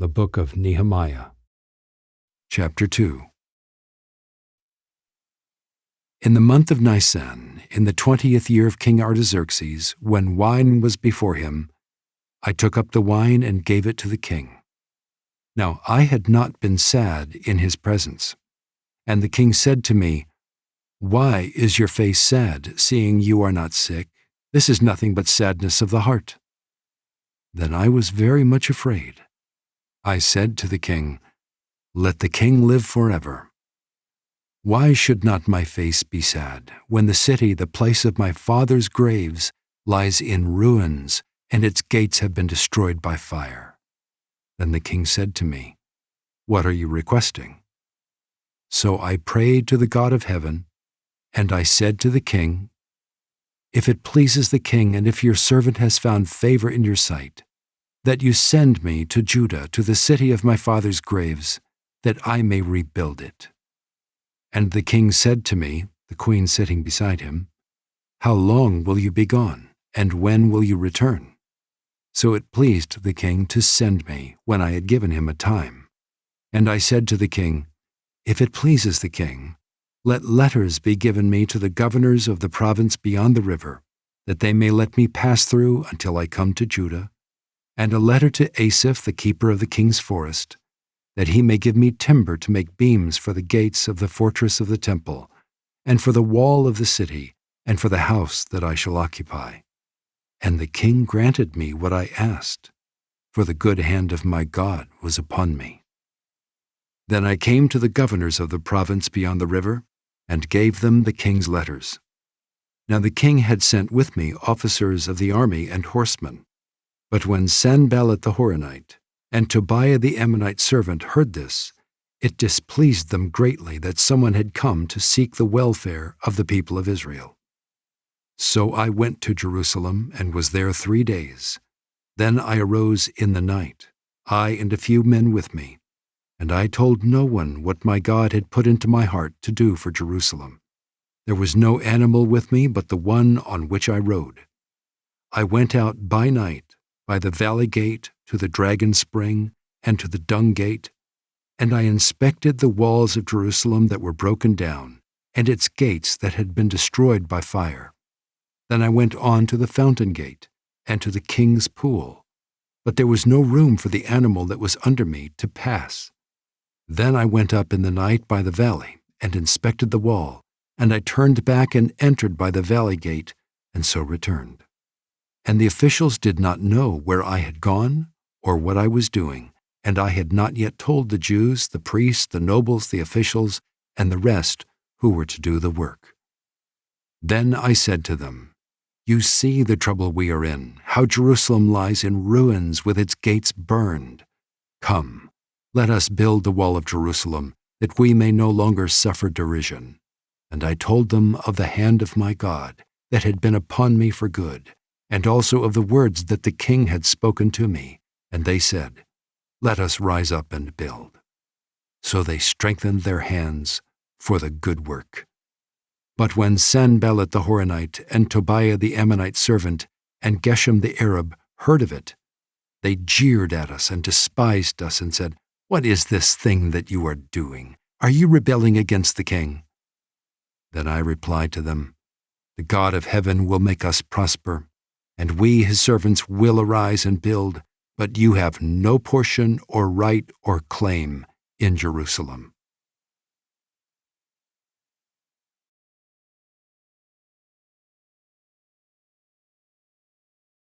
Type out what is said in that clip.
The Book of Nehemiah. Chapter 2. In the month of Nisan, in the 20th year of King Artaxerxes, when wine was before him, I took up the wine and gave it to the king. Now I had not been sad in his presence. And the king said to me, "Why is your face sad, seeing you are not sick? This is nothing but sadness of the heart." Then I was very much afraid. I said to the king, "Let the king live forever. Why should not my face be sad, when the city, the place of my father's graves, lies in ruins, and its gates have been destroyed by fire?" Then the king said to me, "What are you requesting?" So I prayed to the God of heaven, and I said to the king, "If it pleases the king, and if your servant has found favor in your sight, that you send me to Judah, to the city of my father's graves, that I may rebuild it." And the king said to me, the queen sitting beside him, "How long will you be gone, and when will you return?" So it pleased the king to send me when I had given him a time. And I said to the king, "If it pleases the king, let letters be given me to the governors of the province beyond the river, that they may let me pass through until I come to Judah, and a letter to Asaph, the keeper of the king's forest, that he may give me timber to make beams for the gates of the fortress of the temple, and for the wall of the city, and for the house that I shall occupy." And the king granted me what I asked, for the good hand of my God was upon me. Then I came to the governors of the province beyond the river, and gave them the king's letters. Now the king had sent with me officers of the army and horsemen. But when Sanballat the Horonite and Tobiah the Ammonite servant heard this, it displeased them greatly that someone had come to seek the welfare of the people of Israel. So I went to Jerusalem and was there 3 days. Then I arose in the night, I and a few men with me, and I told no one what my God had put into my heart to do for Jerusalem. There was no animal with me but the one on which I rode. I went out by night, by the valley gate to the dragon spring and to the dung gate, and I inspected the walls of Jerusalem that were broken down, and its gates that had been destroyed by fire. Then I went on to the fountain gate and to the king's pool, but there was no room for the animal that was under me to pass. Then I went up in the night by the valley and inspected the wall, and I turned back and entered by the valley gate, and so returned. And the officials did not know where I had gone or what I was doing, and I had not yet told the Jews, the priests, the nobles, the officials, and the rest who were to do the work. Then I said to them, "You see the trouble we are in, how Jerusalem lies in ruins with its gates burned. Come, let us build the wall of Jerusalem, that we may no longer suffer derision." And I told them of the hand of my God that had been upon me for good, and also of the words that the king had spoken to me. And they said, "Let us rise up and build." So they strengthened their hands for the good work. But when Sanballat the Horonite and Tobiah the Ammonite servant and Geshem the Arab heard of it, they jeered at us and despised us and said, "What is this thing that you are doing? Are you rebelling against the king?" Then I replied to them, "The God of heaven will make us prosper, and we, his servants, will arise and build, but you have no portion or right or claim in Jerusalem."